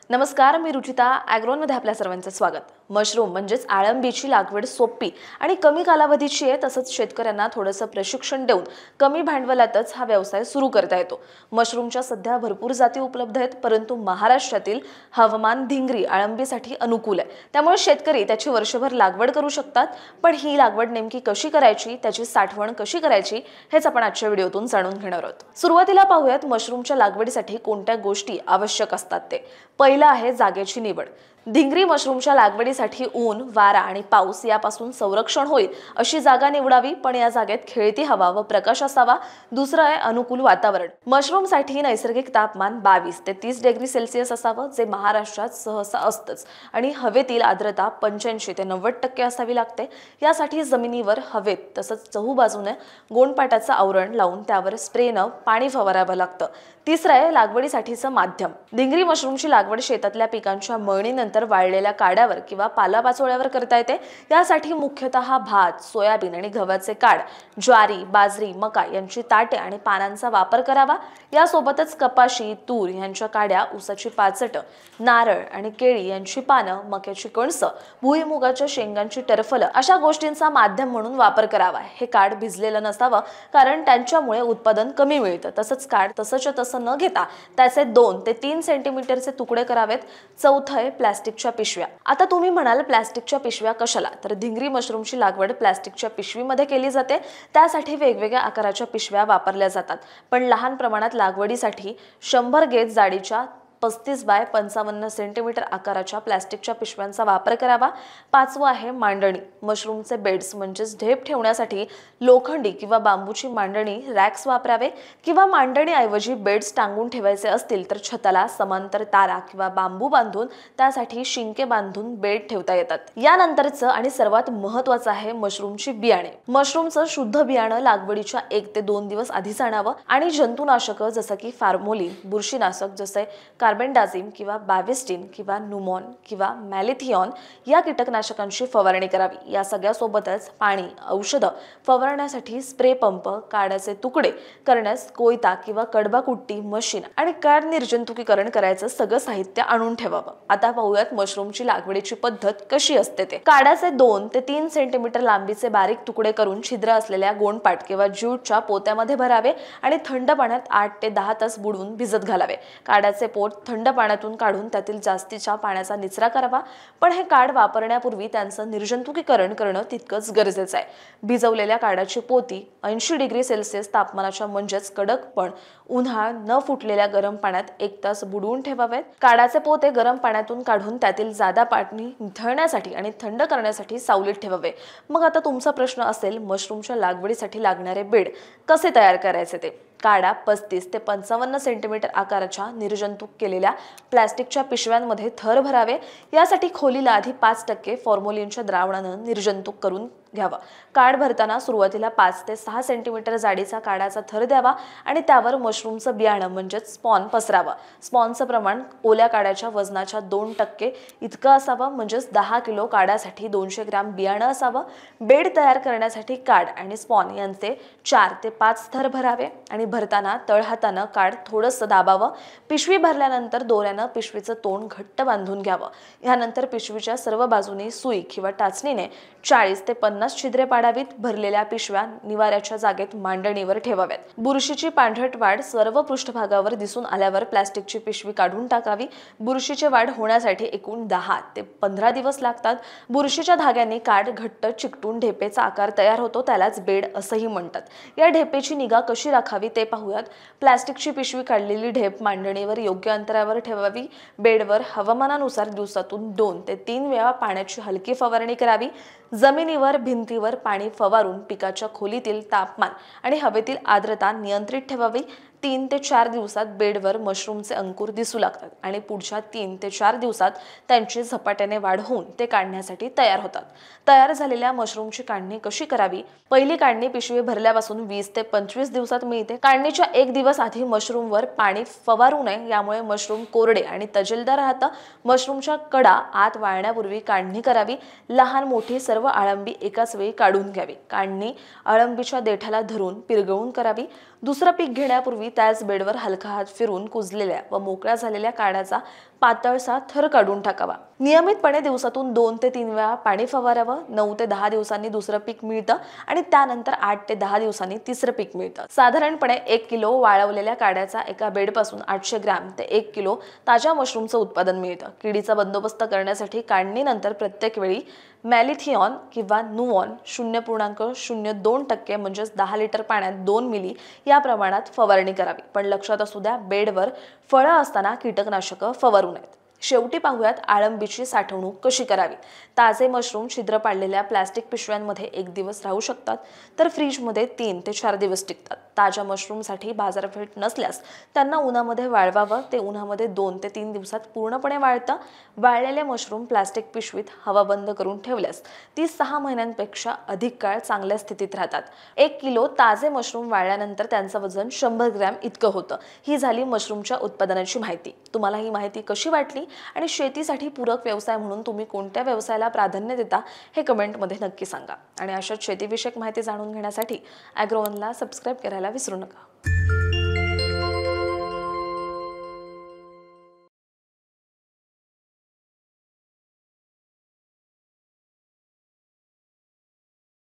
नमस्कार, मी रुचिता. ॲग्रोनमध्ये आपल्या सर्वांचं स्वागत. मशरूम म्हणजेच अळंबीची लागवड सोपी आणि कमी कालावधीची आहे. तसंच शेतकऱ्यांना थोडंसं प्रशिक्षण देऊन कमी भांडवलातच हा व्यवसाय सुरू करता येतो. मशरूमच्या सध्या भरपूर जाती उपलब्ध आहेत, परंतु महाराष्ट्रातील हवामान धिंगरी अळंबीसाठी अनुकूल आहे. त्यामुळे शेतकरी त्याची वर्षभर लागवड करू शकतात. पण ही लागवड नेमकी कशी करायची, त्याची साठवण कशी करायची, हेच आपण आजच्या व्हिडिओतून जाणून घेणार आहोत. सुरुवातीला पाहूयात मशरूमच्या लागवडीसाठी कोणत्या गोष्टी आवश्यक असतात ते. पहिला आहे जागेची निवड. धिंगरी मशरूमच्या लागवडीसाठी ऊन, वारा आणि पाऊस यापासून संरक्षण होईल अशी जागा निवडावी, पण या जागेत खेळती हवा व प्रकाश असावा. दुसरं आहे अनुकूल वातावरण. मशरूमसाठी नैसर्गिक तापमान 22 ते 30 डिग्री सेल्सिअस असावं, जे महाराष्ट्रात सहसा असतंच. आणि हवेतील आर्द्रता 85 ते 90% असावी लागते. यासाठी जमिनीवर हवेत तसंच चहूबाजूने गोणपाटाचं आवरण लावून त्यावर स्प्रेनं पाणी फवारावं लागतं. तिसरं आहे लागवडीसाठीचं माध्यम. धिंगरी मशरूमची लागवड शेतातल्या पिकांच्या मळणीनंतर वाळलेल्या काड्यावर किंवा पालापाचोळ्यावर करता येते. यासाठी मुख्यतः भात, सोयाबीन आणि गव्हाचे काड, ज्वारी, बाजरी, मका यांची ताटे आणि पानांचा वापर करावा. यासोबतच कपाशी, तूर यांच्या काड्या, ऊसाची पाचट, नारळ आणि केळी यांची पानं, मक्याची कणसं, भुईमुगाच्या शेंगांची टरफलं अशा गोष्टींचा माध्यम म्हणून वापर करावा. हे काड भिजलेलं नसावं, कारण त्यांच्यामुळे उत्पादन कमी मिळतं. तसंच काड तसंच तसं न घेता त्याचे 2 ते 3 सेंटीमीटरचे तुकडे करावेत. चौथं आहे प्लास्टिकच्या पिशव्या. आता तुम्ही म्हणाल, प्लास्टिकच्या पिशव्या कशाला? तर धिंगरी मशरूमची लागवड प्लास्टिकच्या पिशवीमध्ये केली जाते. त्यासाठी वेगवेगळ्या आकाराच्या पिशव्या वापरल्या जातात. पण लहान प्रमाणात लागवडीसाठी 100 गेज जाडीच्या 35 बाय 55 सेंटीमीटर आकाराच्या प्लास्टिकच्या पिशव्यांचा वापर करावा. पाचवं आहे मांडणी. मशरूमचे बेड्स म्हणजेच ढेप ठेवण्यासाठी लोखंडी किंवा बांबूची मांडणी रॅक्स वापरावे, किंवा मांडणीऐवजी बेड्स टांगून ठेवायचे असतील तर छताला समांतर तारा किंवा बांबू बांधून त्यासाठी शिंके बांधून बेड ठेवता येतात. यानंतरचं आणि सर्वात महत्त्वाचं आहे मशरूमची बियाणे. मशरूमचं शुद्ध बियाणं लागवडीच्या 1 ते 2 दिवस आधीच आणावं आणि जंतुनाशकं जसं की फॉर्मोलिन, बुरशीनाशक जसे कार्बेंडाझिम किंवा बाविस्टिन किंवा नुमॉन किंवा मॅलिथिऑन या कीटकनाशकांची फवारणी करावी. या सगळ्यासोबतच पाणी, औषधं फवारण्यासाठी स्प्रे पंप, काड्याचे तुकडे करण्यास कोयता किंवा कडबाकुट्टी मशीन आणि काड निर्जंतुकीकरण करायचं सगळं साहित्य आणून ठेवावं. आता पाहूयात मशरूमची लागवडीची पद्धत कशी असते ते. काड्याचे 2 ते 3 सेंटीमीटर लांबीचे बारीक तुकडे करून छिद्र असलेल्या गोणपाट किंवा ज्यूटच्या पोत्यामध्ये भरावे आणि थंड पाण्यात 8 ते 10 तास बुडवून भिजत घालावे. काड्याचे पोत थंड पाण्यातून काढून त्यातील जास्तीच्या पाण्याचा निचरा करावा. पण हे काड वापरण्यापूर्वी त्यांचं निर्जंतुकीकरण करणं तितकंच गरजेचं आहे. भिजवलेल्या काडाची पोती 80 डिग्री सेल्सिअस तापमानाच्या म्हणजेच कडक पण उन्हाळ न फुटलेल्या गरम पाण्यात 1 तास बुडवून ठेवावेत. काडाचे पोते गरम पाण्यातून काढून त्यातील जादा पाणी निथळण्यासाठी आणि थंड करण्यासाठी सावलीत ठेवावे. मग आता तुमचा प्रश्न असेल, मशरूमच्या लागवडीसाठी लागणारे बेड कसे तयार करायचे ते. काडा 35 ते 55 सेंटीमीटर आकाराच्या निर्जंतुक केलेल्या प्लास्टिकच्या पिशव्यांमध्ये थर भरावे. यासाठी खोलीला आधी 5% फॉर्मोलिनच्या द्रावणानं निर्जंतुक करून घ्यावा. काड भरताना सुरुवातीला 5 ते 6 सेंटीमीटर जाडीचा काडाचा थर द्यावा आणि त्यावर मशरूमचं बियाणं म्हणजेच स्पॉन पसरावं. स्पॉनचं प्रमाण ओल्या काड्याच्या वजनाच्या 2% इतकं असावं, म्हणजेच 10 किलो काड्यासाठी 200 ग्रॅम बियाणं असावं. बेड तयार करण्यासाठी काड आणि स्पॉन यांचे 4 ते 5 थर भरावे आणि भरताना तळहातानं काड थोडंसं दाबावं. पिशवी भरल्यानंतर दोऱ्यानं पिशवीचं तोंड घट्ट बांधून घ्यावं. यानंतर पिशवीच्या सर्व बाजूनी सुई किंवा टाचणीने 40 ते 50 छिद्रे पाडावीत. भरलेल्या पिशव्या निवाऱ्याच्या जागेत मांडणीवर ठेवाव्यात. बुरशीची पांढरट वाढ सर्व पृष्ठभागावर दिसून आल्यावर प्लास्टिकची पिशवी काढून टाकावी. बुरशीची वाढ होण्यासाठी एकूण 10 ते 15 दिवस लागतात. बुरशीच्या धाग्यांनी काड घट्ट चिकटून ढेपेचा आकार तयार होतो, त्यालाच बेड असंही म्हणतात. या ढेपेची निगा कशी राखावी ते पाहूयात. प्लास्टिकची पिशवी काढलेली ढेप मांडणीवर योग्य अंतरावर ठेवावी. बेडवर हवामानानुसार दिवसातून 2 ते 3 वेळा पाण्याची हलकी फवारणी करावी. जमिनीवर, भिंतीवर पाणी फवारून पिकाच्या खोलीतील तापमान आणि हवेतील आर्द्रता नियंत्रित ठेवावी. 3 ते 4 दिवसात बेडवर मशरूमचे अंकुर दिसू लागतात आणि पुढच्या 3 ते 4 दिवसात त्यांची झपाट्याने वाढ होऊन ते काढण्यासाठी तयार होतात. तयार झालेल्या मशरूमची काढणी कशी करावी? पहिली काढणी पिशवी भरल्यापासून 20 ते 25 दिवसात मिळते. काढणीच्या 1 दिवस आधी मशरूमवर पाणी फवारू नये, यामुळे मशरूम कोरडे आणि तजेलदार राहतं. मशरूमच्या कडा आत वाळण्यापूर्वी काढणी करावी. लहान मोठी सर्व अळंबी एकाच वेळी काढून घ्यावी. काढणी अळंबीच्या देठाला धरून पिरगळून करावी. दुसरं पीक घेण्यापूर्वी त्याच बेडवर हलका हात फिरून कुजलेल्या व मोकळ्या झालेल्या काड्याचा पातळसा थर काढून टाकावा। नियमितपणे दिवसातून 2 ते 3 वेळा पाणी फवारावं। 9 ते 10 दिवसांनी दुसरं पीक मिळतं आणि त्यानंतर 8 ते 10 दिवसांनी तिसरं पीक मिळतं। साधारणपणे 1 किलो वाळवलेल्या काड्याचा एका बेडपासून 800 ग्रॅम ते 1 किलो ताज्या मशरूमचं उत्पादन मिळतं। किडीचा बंदोबस्त करण्यासाठी काढणीनंतर प्रत्येक वेळी मॅलिथिऑन किंवा नुऑन 0.02% म्हणजेच 10 लिटर पाण्यात 2 मिली या प्रमाणात फवारणी करावी। पण लक्षात असू द्या, बेडवर फळं असताना कीटकनाशकं फवारू नयेत। शेवटी पाहूयात आळंबीची साठवणूक कशी करावी। ताजे मशरूम छिद्र पाडलेल्या प्लास्टिक पिशव्यांमध्ये 1 दिवस राहू शकतात, तर फ्रीजमध्ये 3 ते 4 दिवस टिकतात। ताज्या मशरूमसाठी बाजारपेठ नसल्यास त्यांना उन्हामध्ये वाळवावं। ते उन्हामध्ये 2 ते 3 दिवसात पूर्णपणे वाळतं। वाळलेले मशरूम प्लास्टिक पिशवीत हवा बंद करून ठेवल्यास ती 6 महिन्यांपेक्षा अधिक काळ चांगल्या स्थितीत राहतात। 1 किलो ताजे मशरूम वाळल्यानंतर त्यांचं वजन 100 ग्रॅम इतकं होतं। ही झाली मशरूमच्या उत्पादनाची माहिती। तुम्हाला ही माहिती कशी वाटली आणि शेतीसाठी पूरक व्यवसाय म्हणून तुम्ही कोणत्या व्यवसायाला प्राधान्य देता हे कमेंटमध्ये नक्की सांगा। आणि अशाच शेतीविषयक माहिती जाणून घेण्यासाठी ॲग्रोवनला सबस्क्राइब करायला विसरू नका।